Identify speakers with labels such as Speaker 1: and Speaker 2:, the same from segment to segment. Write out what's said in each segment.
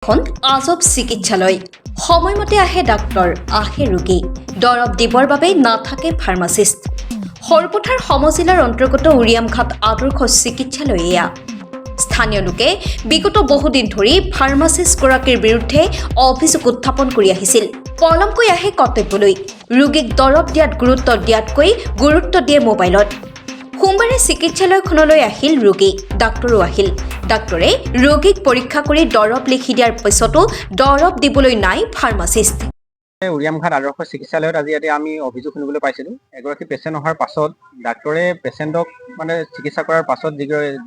Speaker 1: এখন আজব চিকিৎসালয় সময়মতে আহে ডাক্তৰ আহে ৰোগী দৰৱ দিবৰ বাবে নাথাকে ফাৰ্মাচিষ্ট সৰপথাৰ সমজিলাৰ অন্তৰ্গত উৰিয়ামঘাট আদৰ্শ চিকিৎসালয় এয়া স্থানীয় লোকে বিগত বহুদিন ধৰি ফাৰ্মাচিষ্টগৰাকীৰ বিৰুদ্ধে অভিযোগ উত্থাপন কৰি আহিছিল পলমকৈ আহে কৰ্তব্যলৈ ৰোগীক দৰৱ দিয়াত গুৰুত্ব দিয়ে মোবাইলত সোমবাৰে চিকিৎসালয়খনলৈ আহিল ৰোগী ডাক্তৰো আহিল ডাক্তৰে ৰোগীক পৰীক্ষা কৰি দৰৱ লিখি দিয়াৰ পিছতো দৰৱ দিবলৈ নাই ফাৰ্মাচিষ্ট
Speaker 2: উৰিয়ামঘাট আদৰ্শ চিকিৎসালয়ত আজি ইয়াতে আমি অভিযোগ শুনিবলৈ পাইছিলোঁ এগৰাকী পেচেণ্ট অহাৰ পাছত ডাক্তৰে পেচেণ্টক চিকিৎসা কৰাৰ পাছত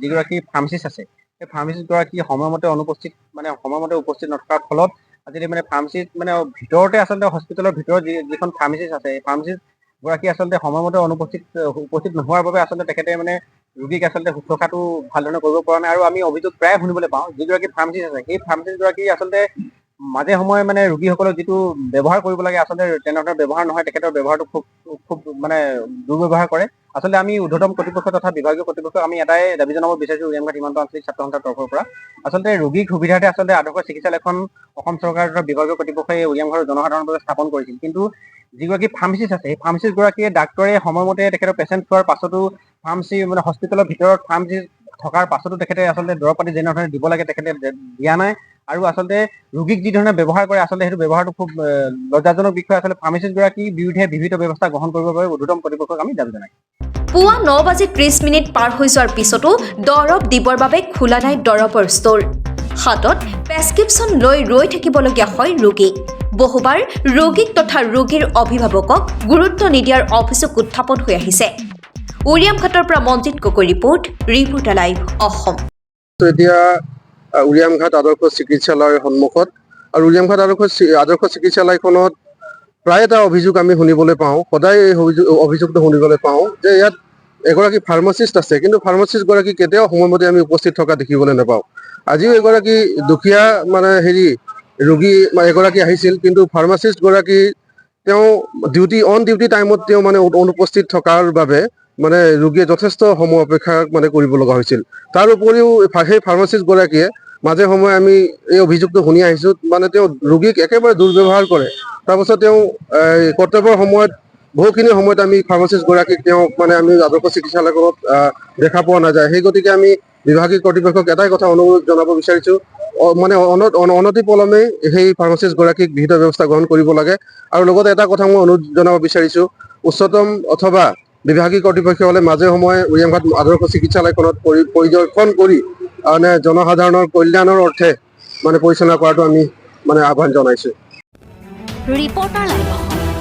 Speaker 2: যিগৰাকী ফাৰ্মাচিষ্ট আছে সেই ফাৰ্মাচিষ্টগৰাকী সময়মতে উপস্থিত নথকাৰ ফলত আজি ফাৰ্মাচিষ্ট ভিতৰতে আচলতে হস্পিটেলৰ ভিতৰত যিখন ফাৰ্মাচিষ্ট আছে এই ফাৰ্মাচিষ্ট গৰাকী আচলতে সময়মতে উপস্থিত নোহোৱাৰ বাবে আচলতে তেখেতে ৰোগীক আচলতে শুশ্ৰূষাটো ভালধৰণে কৰিব পৰা নাই আৰু আমি অভিযোগ প্ৰায় শুনিবলৈ পাওঁ যিগৰাকী ফাৰ্মাচিষ্ট আছে সেই ফাৰ্মাচিষ্টগৰাকী আচলতে মাজে সময়ে ৰোগীসকলক যিটো ব্যৱহাৰ কৰিব লাগে আচলতে তেনেধৰণৰ ব্যৱহাৰ নহয় তেখেতৰ ব্যৱহাৰটো খুব দুৰ্ব্যৱহাৰ কৰে আচলতে আমি ঊৰ্ধ্বতম কৰ্তৃপক্ষ তথা বিভাগীয় কৰ্তৃপক্ষক আমি এটাই দাবী জনাব বিচাৰিছোঁ উৰিয়ামঘাট সীমান্ত আঞ্চলিক ছাত্ৰ সন্থাৰ তৰফৰ পৰা আচলতে ৰোগীৰ সুবিধাৰ্থে আচলতে আদৰ্শ চিকিৎসালয়খন অসম চৰকাৰ তথা বিভাগীয় কৰ্তৃপক্ষই উৰিয়ামঘাটৰ জনসাধাৰণৰ বাবে স্থাপন কৰিছিল কিন্তু যিগৰাকী ফাৰ্মাচিষ্ট আছে সেই ফাৰ্মাচিষ্টগৰাকীয়ে ডাক্তৰে সময়মতে তেখেতৰ পেচেণ্ট চোৱাৰ পাছতো ফাৰ্মাচী হস্পিটেলৰ ভিতৰত ফাৰ্মাচিষ্ট থকাৰ পাছতো তেখেতে আচলতে দৰৱ পাতি যেনেধৰণে দিব লাগে তেখেতে দিয়া নাই আৰু আচলতে ৰোগীক যি ধৰণে ব্যৱহাৰ কৰে আচলতে সেইটো ব্যৱহাৰটো খুব লজ্জাজনক বিষয় আচলতে ফাৰ্মাচিষ্টগৰাকীৰ বিৰুদ্ধে বিহিত ব্যৱস্থা গ্ৰহণ কৰিবৰ বাবে ঊৰ্ধ্বতম কৰ্তৃপক্ষক আমি দাবী জনাইছোঁ
Speaker 1: পুৱা 9:30 পাৰ হৈ যোৱাৰ পিছতো দৰৱ দিবৰ বাবে খোলা নাই দৰৱৰ ষ্ট'ৰ হাতত প্ৰেছক্ৰিপশ্যন লৈ ৰৈ থাকিবলগীয়া হয় ৰোগী বহুবাৰ ৰোগীক তথা ৰোগীৰ অভিভাৱকক গুৰুত্ব নিদিয়াৰ অভিযোগ উত্থাপন হৈ আহিছে উৰিয়ামঘাটৰ পৰা মঞ্জিত গগৈ ৰিপৰ্টাৰ লাইভ অসম
Speaker 3: এতিয়া উৰিয়ামঘাট আদৰ্শ চিকিৎসালয়ৰ সন্মুখত আৰু উৰিয়ামঘাট আদৰ্শ চিকিৎসালয়খনত প্ৰায় এটা অভিযোগ আমি শুনিবলৈ পাওঁ সদায় এই অভিযোগটো শুনিবলৈ পাওঁ যে ইয়াত এগৰাকী ফাৰ্মাচিষ্ট আছে কিন্তু ফাৰ্মাচিষ্টগৰাকী কেতিয়াও সময়মতে আমি উপস্থিত থকা দেখিবলৈ নাপাওঁ আজিও এগৰাকী দুখীয়া ৰোগী এগৰাকী আহিছিল কিন্তু ফাৰ্মাচিষ্টগৰাকী তেওঁ অন ডিউটি টাইমত তেওঁ অনুপস্থিত থকাৰ বাবে ৰোগীয়ে যথেষ্ট সময় অপেক্ষা কৰিব লগা হৈছিল তাৰ উপৰিও সেই ফাৰ্মাচিষ্টগৰাকীয়ে মাজে সময়ে আমি এই অভিযোগটো শুনি আহিছোঁ তেওঁ ৰোগীক একেবাৰে দুৰ্ব্যৱহাৰ কৰে তাৰপাছত তেওঁ কৰ্তব্যৰ সময়ত বহুখিনি সময়ত আমি ফাৰ্মাচিষ্টগৰাকীক তেওঁক আমি আদৰ্শ চিকিৎসালয়খনত দেখা পোৱা নাযায় সেই গতিকে আমি বিভাগীয় কৰ্তৃপক্ষক এটাই কথা অনুৰোধ জনাব বিচাৰিছোঁ অনতিপলমে সেই ফাৰ্মাচিষ্টগৰাকীক বিহিত ব্যৱস্থা গ্ৰহণ কৰিব লাগে আৰু লগতে এটা কথা মই অনুৰোধ জনাব বিচাৰিছোঁ উচ্চতম অথবা বিভাগীয় কৰ্তৃপক্ষসকলে মাজে সময়ে উৰিয়ামঘাট আদৰ্শ চিকিৎসালয়খনত পৰিদৰ্শন কৰি জনসাধাৰণৰ কল্যাণৰ অৰ্থে পৰিচালনা কৰাটো আমি আহ্বান জনাইছোঁ
Speaker 1: ৰিপৰ্টাৰ লাইভ